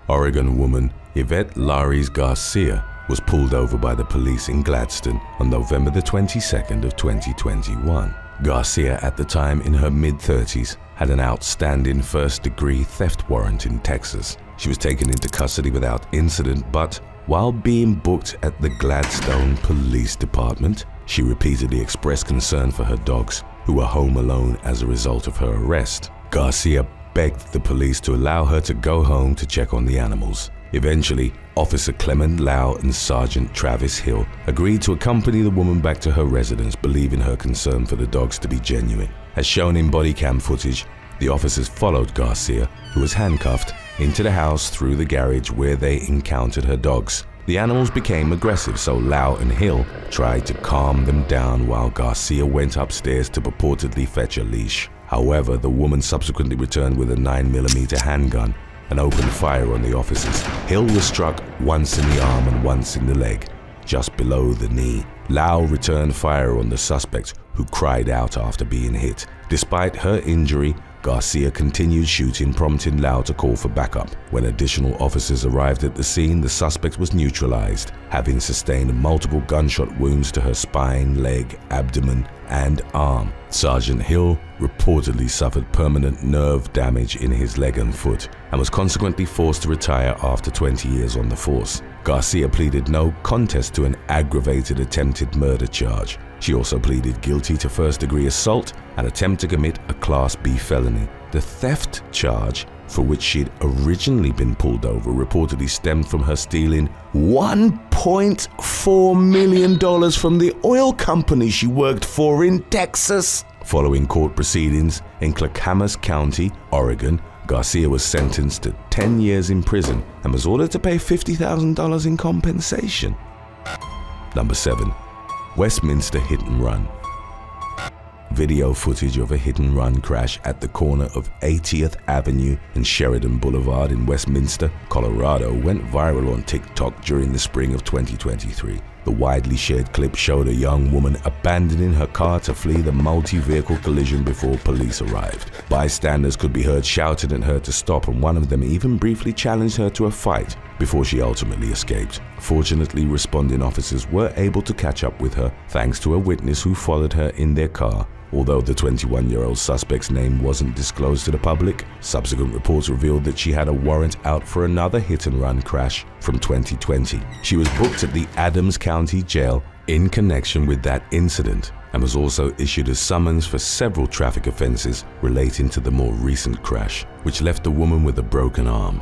Oregon woman YVETTE LARES GARCIA was pulled over by the police in Gladstone on November the 22nd of 2021. Garcia, at the time in her mid-30s, had an outstanding first-degree theft warrant in Texas. She was taken into custody without incident, but while being booked at the Gladstone Police Department, she repeatedly expressed concern for her dogs, who were home alone as a result of her arrest. Garcia begged the police to allow her to go home to check on the animals. Eventually, Officer Clement Lau and Sergeant Travis Hill agreed to accompany the woman back to her residence, believing her concern for the dogs to be genuine. As shown in body cam footage, the officers followed Garcia, who was handcuffed, into the house through the garage where they encountered her dogs. The animals became aggressive, so Lau and Hill tried to calm them down while Garcia went upstairs to purportedly fetch a leash. However, the woman subsequently returned with a 9mm handgun and opened fire on the officers. Hill was struck once in the arm and once in the leg, just below the knee. Lau returned fire on the suspect, who cried out after being hit. Despite her injury, Garcia continued shooting, prompting Lau to call for backup. When additional officers arrived at the scene, the suspect was neutralized, having sustained multiple gunshot wounds to her spine, leg, abdomen, and arm. Sergeant Hill reportedly suffered permanent nerve damage in his leg and foot and was consequently forced to retire after 20 years on the force. Garcia pleaded no contest to an aggravated attempted murder charge. She also pleaded guilty to first-degree assault and attempt to commit a Class B felony. The theft charge, for which she'd originally been pulled over, reportedly stemmed from her stealing $1.4 million from the oil company she worked for in Texas. Following court proceedings in Clackamas County, Oregon, Garcia was sentenced to 10 years in prison and was ordered to pay $50,000 in compensation. Number 7. Westminster hit and run. Video footage of a hit-and-run crash at the corner of 80th Avenue and Sheridan Boulevard in Westminster, Colorado went viral on TikTok during the spring of 2023. The widely shared clip showed a young woman abandoning her car to flee the multi-vehicle collision before police arrived. Bystanders could be heard shouting at her to stop, and one of them even briefly challenged her to a fight before she ultimately escaped. Fortunately, responding officers were able to catch up with her thanks to a witness who followed her in their car. Although the 21-year-old suspect's name wasn't disclosed to the public, subsequent reports revealed that she had a warrant out for another hit-and-run crash from 2020. She was booked at the Adams County Jail in connection with that incident and was also issued a summons for several traffic offenses relating to the more recent crash, which left the woman with a broken arm.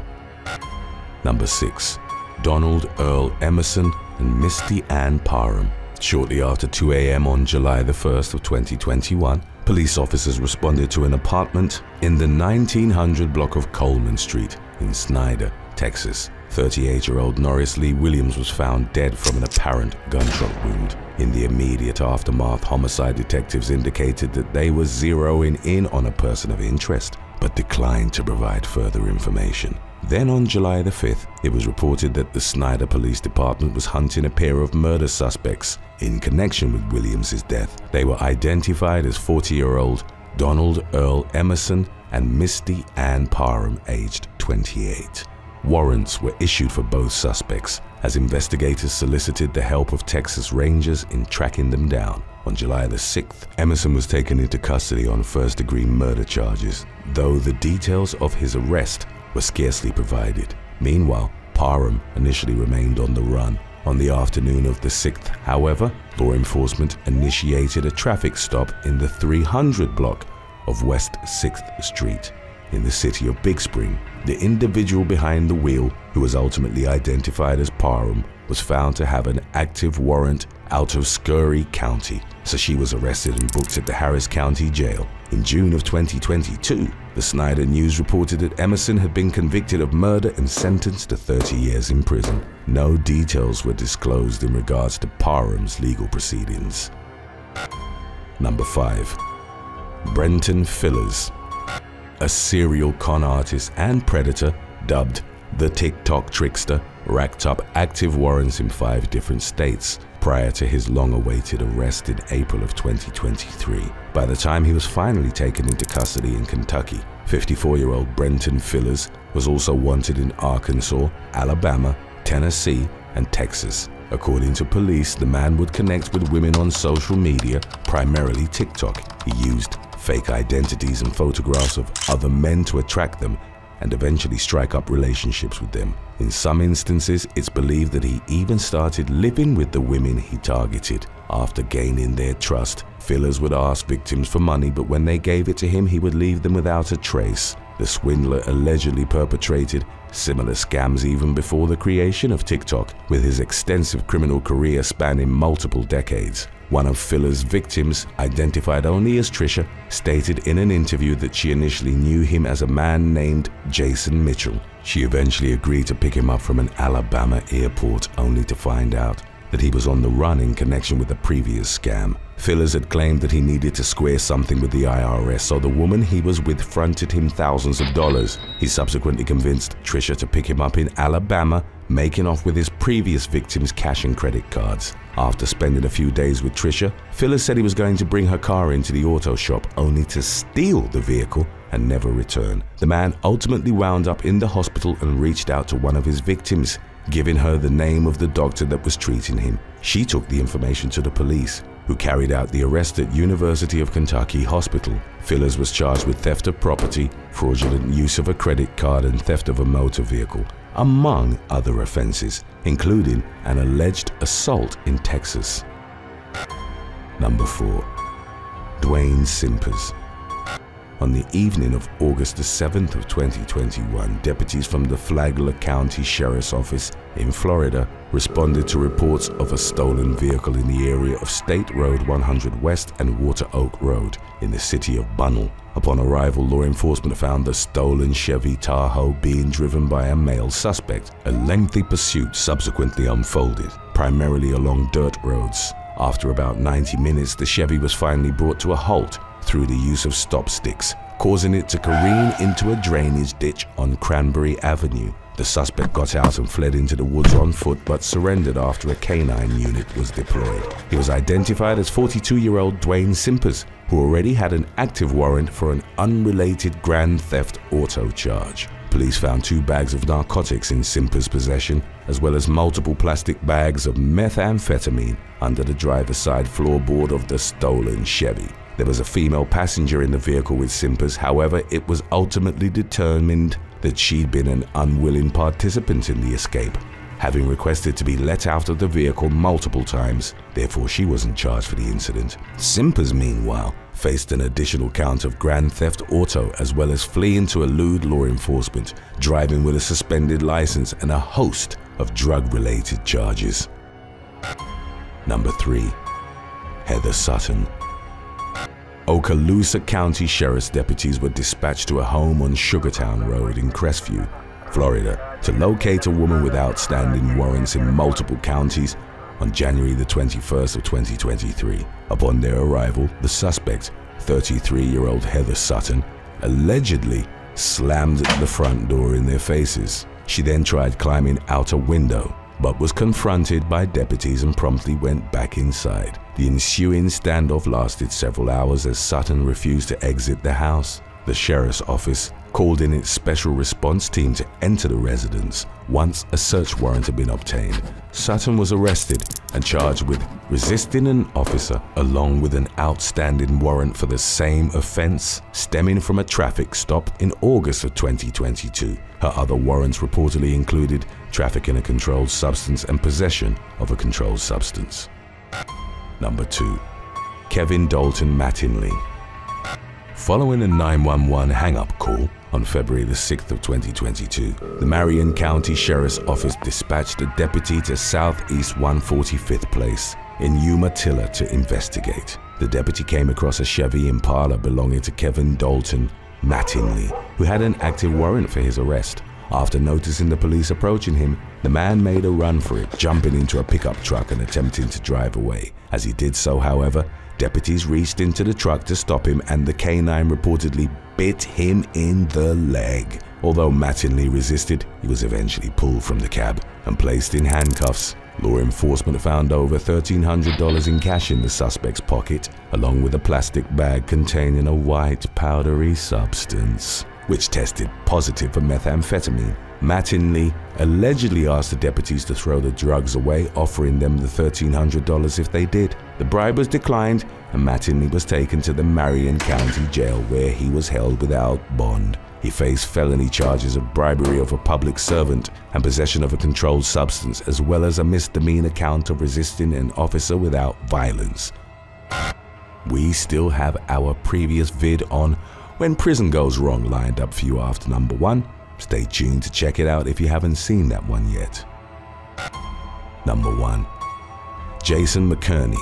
Number 6. Donald Earl Emerson and Misty Ann Parham. Shortly after 2 a.m. on July the 1st of 2021, police officers responded to an apartment in the 1900 block of Coleman Street in Snyder, Texas. 38-year-old Norris Lee Williams was found dead from an apparent gunshot wound. In the immediate aftermath, homicide detectives indicated that they were zeroing in on a person of interest, but declined to provide further information. Then on July the 5th, it was reported that the Snyder Police Department was hunting a pair of murder suspects in connection with Williams' death. They were identified as 40-year-old Donald Earl Emerson and Misty Ann Parham, aged 28. Warrants were issued for both suspects as investigators solicited the help of Texas Rangers in tracking them down. On July the 6th, Emerson was taken into custody on first-degree murder charges, though the details of his arrest were scarcely provided. Meanwhile, Parham initially remained on the run. On the afternoon of the 6th, however, law enforcement initiated a traffic stop in the 300 block of West 6th Street in the city of Big Spring. The individual behind the wheel, who was ultimately identified as Parham, was found to have an active warrant out of Scurry County, so she was arrested and booked at the Harris County Jail. In June of 2022, the Snyder News reported that Emerson had been convicted of murder and sentenced to 30 years in prison. No details were disclosed in regards to Parham's legal proceedings. Number 5. Brenton Fillers. A serial con artist and predator dubbed the TikTok Trickster racked up active warrants in 5 different states prior to his long-awaited arrest in April of 2023. By the time he was finally taken into custody in Kentucky, 54-year-old Brenton Fillers was also wanted in Arkansas, Alabama, Tennessee, and Texas. According to police, the man would connect with women on social media, primarily TikTok. He used fake identities and photographs of other men to attract them and eventually strike up relationships with them. In some instances, it's believed that he even started living with the women he targeted. After gaining their trust, fillers would ask victims for money, but when they gave it to him, he would leave them without a trace. The swindler allegedly perpetrated similar scams even before the creation of TikTok, with his extensive criminal career spanning multiple decades. One of Filler's victims, identified only as Trisha, stated in an interview that she initially knew him as a man named Jason Mitchell. She eventually agreed to pick him up from an Alabama airport, only to find out that he was on the run in connection with a previous scam. Fillers had claimed that he needed to square something with the IRS, so the woman he was with fronted him thousands of dollars. He subsequently convinced Trisha to pick him up in Alabama, making off with his previous victim's cash and credit cards. After spending a few days with Trisha, Fillers said he was going to bring her car into the auto shop, only to steal the vehicle and never return. The man ultimately wound up in the hospital and reached out to one of his victims, giving her the name of the doctor that was treating him. She took the information to the police, who carried out the arrest at University of Kentucky Hospital. Fillers was charged with theft of property, fraudulent use of a credit card, and theft of a motor vehicle, among other offenses, including an alleged assault in Texas. Number 4. Dwayne Simpers. On the evening of August the 7th of 2021, deputies from the Flagler County Sheriff's Office in Florida responded to reports of a stolen vehicle in the area of State Road 100 West and Water Oak Road in the city of Bunnell. Upon arrival, law enforcement found the stolen Chevy Tahoe being driven by a male suspect. A lengthy pursuit subsequently unfolded, primarily along dirt roads. After about 90 minutes, the Chevy was finally brought to a halt through the use of stop sticks, causing it to careen into a drainage ditch on Cranberry Avenue. The suspect got out and fled into the woods on foot, but surrendered after a canine unit was deployed. He was identified as 42-year-old Dwayne Simpers, who already had an active warrant for an unrelated grand theft auto charge. Police found 2 bags of narcotics in Simpers' possession, as well as multiple plastic bags of methamphetamine under the driver's side floorboard of the stolen Chevy. There was a female passenger in the vehicle with Simpers. However, it was ultimately determined that she'd been an unwilling participant in the escape, having requested to be let out of the vehicle multiple times. Therefore, she wasn't charged for the incident. Simpers, meanwhile, faced an additional count of grand theft auto, as well as fleeing to elude law enforcement, driving with a suspended license, and a host of drug-related charges. Number 3. Heather Sutton. Okaloosa County Sheriff's deputies were dispatched to a home on Sugartown Road in Crestview, Florida, to locate a woman with outstanding warrants in multiple counties on January the 21st of 2023. Upon their arrival, the suspect, 33-year-old Heather Sutton, allegedly slammed the front door in their faces. She then tried climbing out a window, but was confronted by deputies and promptly went back inside. The ensuing standoff lasted several hours as Sutton refused to exit the house. The sheriff's office called in its special response team to enter the residence. Once a search warrant had been obtained, Sutton was arrested and charged with resisting an officer, along with an outstanding warrant for the same offense stemming from a traffic stop in August of 2022. Her other warrants reportedly included trafficking a controlled substance and possession of a controlled substance. Number 2. Kevin Dalton Mattingly. Following a 911 hang-up call on February the 6th of 2022, the Marion County Sheriff's Office dispatched a deputy to Southeast 145th Place in Umatilla to investigate. The deputy came across a Chevy Impala belonging to Kevin Dalton Mattingly, who had an active warrant for his arrest. After noticing the police approaching him, the man made a run for it, jumping into a pickup truck and attempting to drive away. As he did so, however, deputies reached into the truck to stop him, and the canine reportedly bit him in the leg. Although Mattingly resisted, he was eventually pulled from the cab and placed in handcuffs. Law enforcement found over $1,300 in cash in the suspect's pocket, along with a plastic bag containing a white powdery substance. which tested positive for methamphetamine. McINERNEY allegedly asked the deputies to throw the drugs away, offering them the $1,300 if they did. The bribe was declined, and McINERNEY was taken to the Marion County Jail, where he was held without bond. He faced felony charges of bribery of a public servant and possession of a controlled substance, as well as a misdemeanor count of resisting an officer without violence. We still have our previous vid on When Prison Goes Wrong lined up for you after number 1. Stay tuned to check it out if you haven't seen that one yet. Number 1. Jason McINERNEY.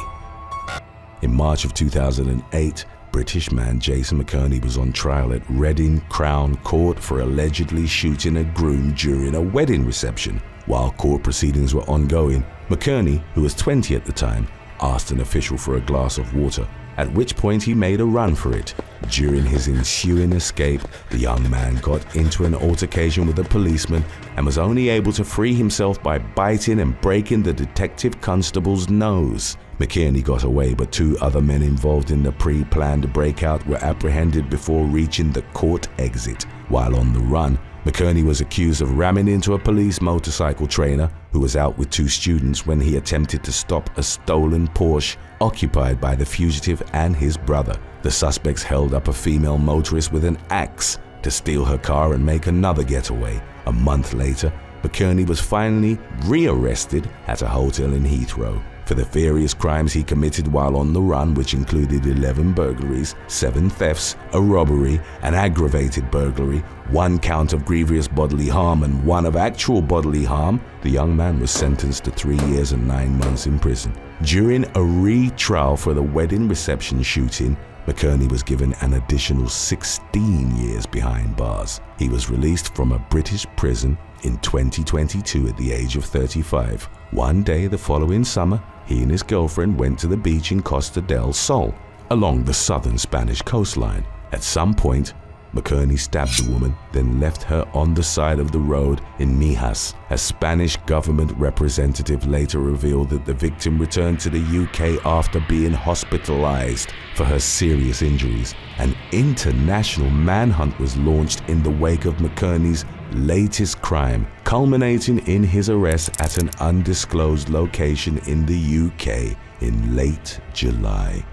In March of 2008, British man Jason McINERNEY was on trial at Reading Crown Court for allegedly shooting a groom during a wedding reception. While court proceedings were ongoing, McINERNEY, who was 20 at the time, asked an official for a glass of water, at which point he made a run for it. During his ensuing escape, the young man got into an altercation with a policeman and was only able to free himself by biting and breaking the detective constable's nose. McINERNEY got away, but 2 other men involved in the pre-planned breakout were apprehended before reaching the court exit. While on the run, McINERNEY was accused of ramming into a police motorcycle trainer who was out with 2 students when he attempted to stop a stolen Porsche occupied by the fugitive and his brother. The suspects held up a female motorist with an axe to steal her car and make another getaway. A month later, McINERNEY was finally rearrested at a hotel in Heathrow for the various crimes he committed while on the run, which included 11 burglaries, 7 thefts, a robbery, an aggravated burglary, 1 count of grievous bodily harm, and 1 of actual bodily harm. The young man was sentenced to 3 years and 9 months in prison. During a retrial for the wedding reception shooting, McINERNEY was given an additional 16 years behind bars. He was released from a British prison in 2022 at the age of 35. One day the following summer, he and his girlfriend went to the beach in Costa del Sol, along the southern Spanish coastline. At some point, McINERNEY stabbed the woman, then left her on the side of the road in Mijas. A Spanish government representative later revealed that the victim returned to the UK after being hospitalized for her serious injuries. An international manhunt was launched in the wake of McINERNEY's latest crime, culminating in his arrest at an undisclosed location in the UK in late July.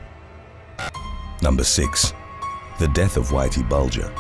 Number 6. The death of Whitey Bulger.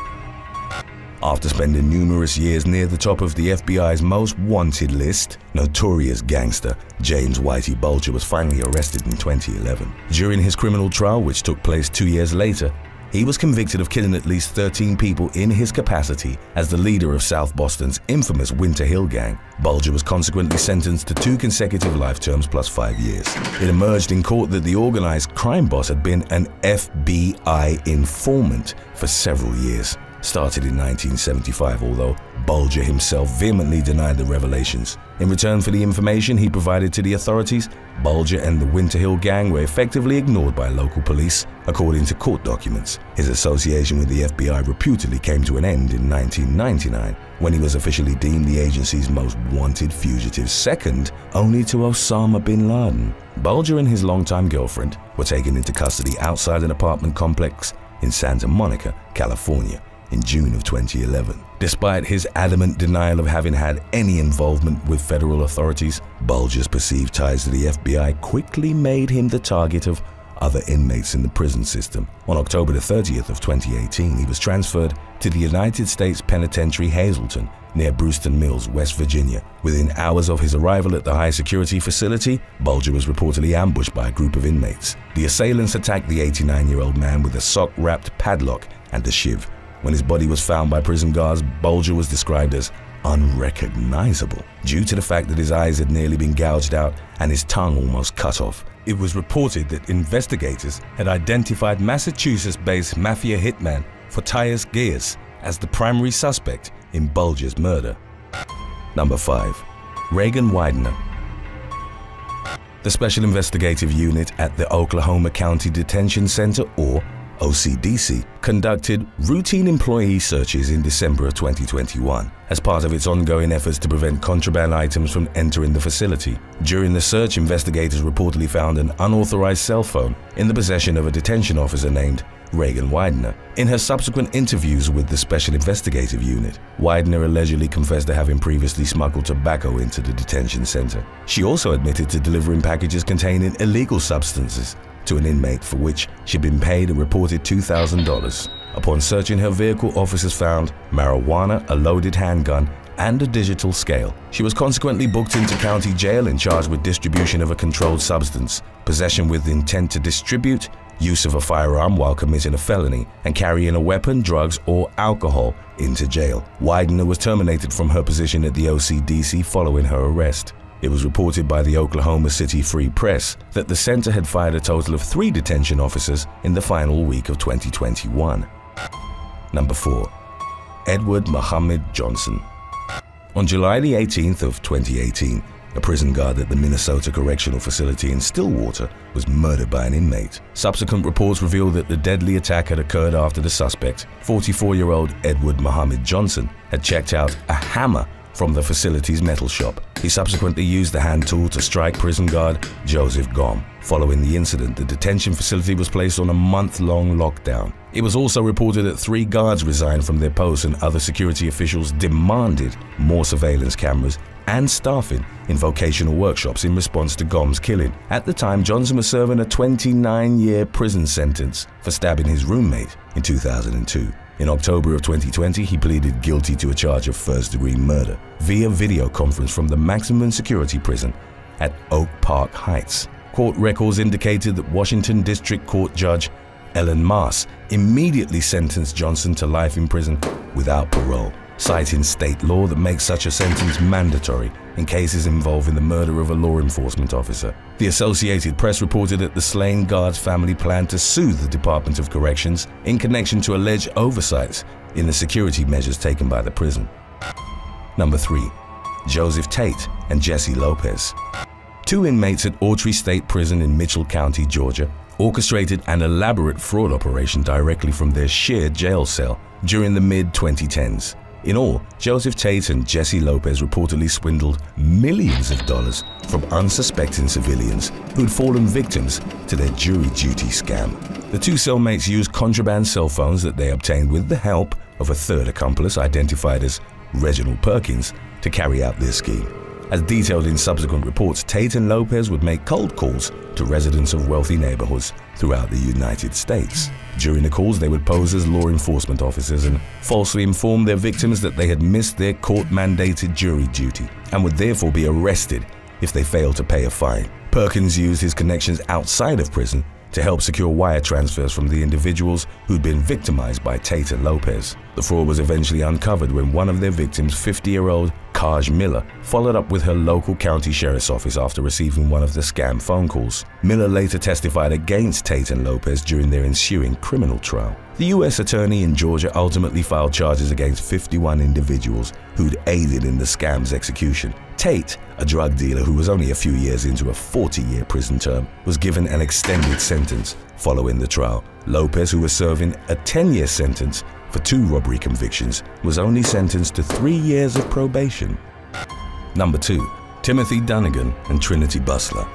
After spending numerous years near the top of the FBI's most wanted list, notorious gangster James Whitey Bulger was finally arrested in 2011. During his criminal trial, which took place 2 years later, he was convicted of killing at least 13 people in his capacity as the leader of South Boston's infamous Winter Hill Gang. Bulger was consequently sentenced to 2 consecutive life terms plus 5 years. It emerged in court that the organized crime boss had been an FBI informant for several years. Started in 1975, although Bulger himself vehemently denied the revelations. In return for the information he provided to the authorities, Bulger and the Winter Hill Gang were effectively ignored by local police, according to court documents. His association with the FBI reputedly came to an end in 1999, when he was officially deemed the agency's most wanted fugitive, second only to Osama bin Laden. Bulger and his longtime girlfriend were taken into custody outside an apartment complex in Santa Monica, California, in June of 2011. Despite his adamant denial of having had any involvement with federal authorities, Bulger's perceived ties to the FBI quickly made him the target of other inmates in the prison system. On October 30th of 2018, he was transferred to the United States Penitentiary Hazleton near Brewston Mills, West Virginia. Within hours of his arrival at the high-security facility, Bulger was reportedly ambushed by a group of inmates. The assailants attacked the 89-year-old man with a sock-wrapped padlock and a shiv. When his body was found by prison guards, Bulger was described as unrecognizable due to the fact that his eyes had nearly been gouged out and his tongue almost cut off. It was reported that investigators had identified Massachusetts-based mafia hitman Photius Geas as the primary suspect in Bulger's murder. Number 5. REAGAN WIDENER. The Special Investigative Unit at the Oklahoma County Detention Center, or OCDC, conducted routine employee searches in December of 2021 as part of its ongoing efforts to prevent contraband items from entering the facility. During the search, investigators reportedly found an unauthorized cell phone in the possession of a detention officer named REAGAN WIDENER. In her subsequent interviews with the Special Investigative Unit, WIDENER allegedly confessed to having previously smuggled tobacco into the detention center. She also admitted to delivering packages containing illegal substances to an inmate for which she'd been paid a reported $2,000. Upon searching her vehicle, officers found marijuana, a loaded handgun, and a digital scale. She was consequently booked into county jail and charged with distribution of a controlled substance, possession with intent to distribute, use of a firearm while committing a felony, and carrying a weapon, drugs, or alcohol into jail. Widener was terminated from her position at the OCDC following her arrest. It was reported by the Oklahoma City Free Press that the center had fired a total of 3 detention officers in the final week of 2021. Number 4. Edward Muhammad Johnson. On July the 18th of 2018, a prison guard at the Minnesota Correctional Facility in Stillwater was murdered by an inmate. Subsequent reports revealed that the deadly attack had occurred after the suspect, 44-year-old Edward Muhammad Johnson, had checked out a hammer from the facility's metal shop. He subsequently used the hand tool to strike prison guard Joseph Gom. Following the incident, the detention facility was placed on a month-long lockdown. It was also reported that 3 guards resigned from their posts and other security officials demanded more surveillance cameras and staffing in vocational workshops in response to Gom's killing. At the time, Johnson was serving a 29-year prison sentence for stabbing his roommate in 2002. In October of 2020, he pleaded guilty to a charge of first-degree murder via video conference from the maximum security prison at Oak Park Heights. Court records indicated that Washington District Court Judge Ellen Maas immediately sentenced Johnson to life in prison without parole, citing state law that makes such a sentence mandatory in cases involving the murder of a law enforcement officer. The Associated Press reported that the slain guard's family planned to sue the Department of Corrections in connection to alleged oversights in the security measures taken by the prison. Number 3. Joseph Tate and Jesse Lopez. 2 inmates at Autry State Prison in Mitchell County, Georgia, orchestrated an elaborate fraud operation directly from their shared jail cell during the mid-2010s. In all, Joseph Tate and Jesse Lopez reportedly swindled millions of dollars from unsuspecting civilians who'd fallen victims to their jury duty scam. The 2 cellmates used contraband cell phones that they obtained with the help of a 3rd accomplice identified as Reginald Perkins to carry out their scheme. As detailed in subsequent reports, Tate and Lopez would make cold calls to residents of wealthy neighborhoods throughout the United States. During the calls, they would pose as law enforcement officers and falsely inform their victims that they had missed their court-mandated jury duty and would therefore be arrested if they failed to pay a fine. Perkins used his connections outside of prison to help secure wire transfers from the individuals who'd been victimized by Tate and Lopez. The fraud was eventually uncovered when one of their victims, 50-year-old Kaj Miller, followed up with her local county sheriff's office after receiving one of the scam phone calls. Miller later testified against Tate and Lopez during their ensuing criminal trial. The U.S. attorney in Georgia ultimately filed charges against 51 individuals who'd aided in the scam's execution. Tate, a drug dealer who was only a few years into a 40-year prison term, was given an extended sentence following the trial. Lopez, who was serving a 10-year sentence for 2 robbery convictions, was only sentenced to 3 years of probation. Number 2. Timothy Dunnigan and Trinity Bustler.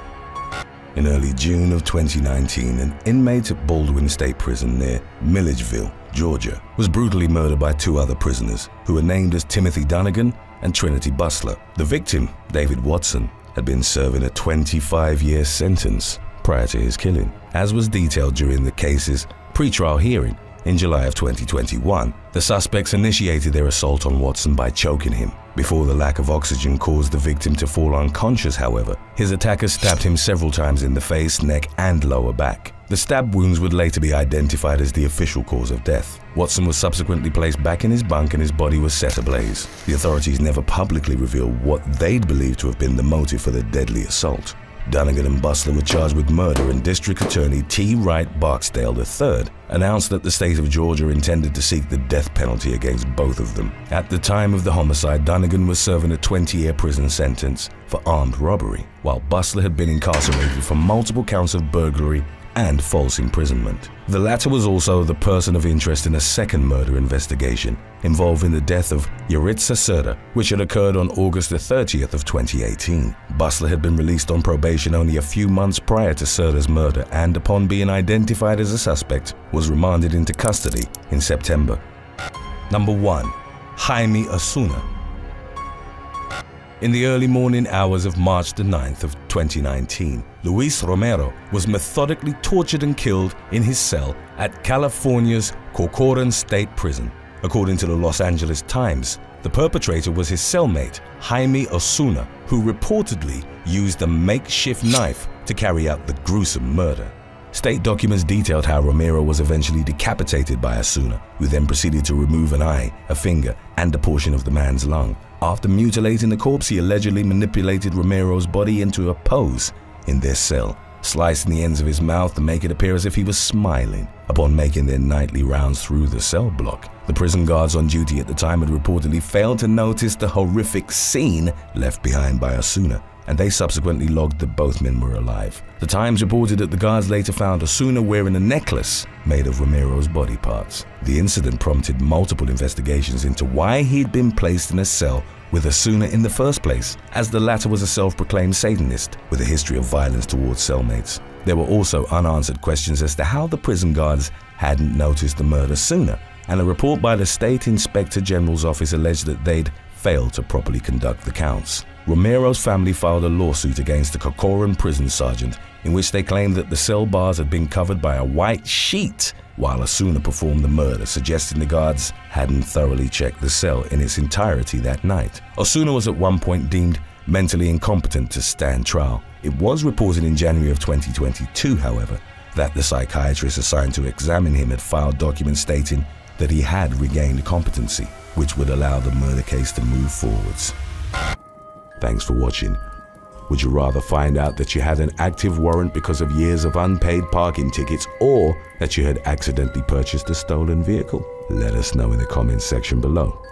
In early June of 2019, an inmate at Baldwin State Prison near Milledgeville, Georgia, was brutally murdered by 2 other prisoners who were named as Timothy Dunnigan and Trinity Bustler. The victim, David Watson, had been serving a 25-year sentence prior to his killing. As was detailed during the case's pre-trial hearing in July of 2021, the suspects initiated their assault on Watson by choking him. Before the lack of oxygen caused the victim to fall unconscious, however, his attackers stabbed him several times in the face, neck, and lower back. The stab wounds would later be identified as the official cause of death. Watson was subsequently placed back in his bunk and his body was set ablaze. The authorities never publicly revealed what they'd believed to have been the motive for the deadly assault. Dunnigan and Bustler were charged with murder, and District Attorney T. Wright Barksdale III announced that the state of Georgia intended to seek the death penalty against both of them. At the time of the homicide, Dunnigan was serving a 20-year prison sentence for armed robbery, while Bustler had been incarcerated for multiple counts of burglary and false imprisonment. The latter was also the person of interest in a second murder investigation involving the death of Yaritza Serda, which had occurred on August the 30th of 2018. Bustler had been released on probation only a few months prior to Serda's murder and, upon being identified as a suspect, was remanded into custody in September. Number 1. Jaime Osuna. In the early morning hours of March the 9th of 2019, Luis Romero was methodically tortured and killed in his cell at California's Corcoran State Prison. According to the Los Angeles Times, the perpetrator was his cellmate, Jaime Osuna, who reportedly used a makeshift knife to carry out the gruesome murder. State documents detailed how Romero was eventually decapitated by Osuna, who then proceeded to remove an eye, a finger, and a portion of the man's lung. After mutilating the corpse, he allegedly manipulated Romero's body into a pose in their cell, slicing the ends of his mouth to make it appear as if he was smiling. Upon making their nightly rounds through the cell block, the prison guards on duty at the time had reportedly failed to notice the horrific scene left behind by Osuna, and they subsequently logged that both men were alive. The Times reported that the guards later found Osuna wearing a necklace made of Romero's body parts. The incident prompted multiple investigations into why he'd been placed in a cell with Osuna in the first place, as the latter was a self-proclaimed Satanist with a history of violence towards cellmates. There were also unanswered questions as to how the prison guards hadn't noticed the murder sooner, and a report by the State Inspector General's office alleged that they'd failed to properly conduct the counts. Romero's family filed a lawsuit against the Corcoran prison sergeant in which they claimed that the cell bars had been covered by a white sheet while Osuna performed the murder, suggesting the guards hadn't thoroughly checked the cell in its entirety that night. Osuna was at one point deemed mentally incompetent to stand trial. It was reported in January of 2022, however, that the psychiatrist assigned to examine him had filed documents stating that he had regained competency, which would allow the murder case to move forwards. Thanks for watching. Would you rather find out that you had an active warrant because of years of unpaid parking tickets, or that you had accidentally purchased a stolen vehicle? Let us know in the comments section below.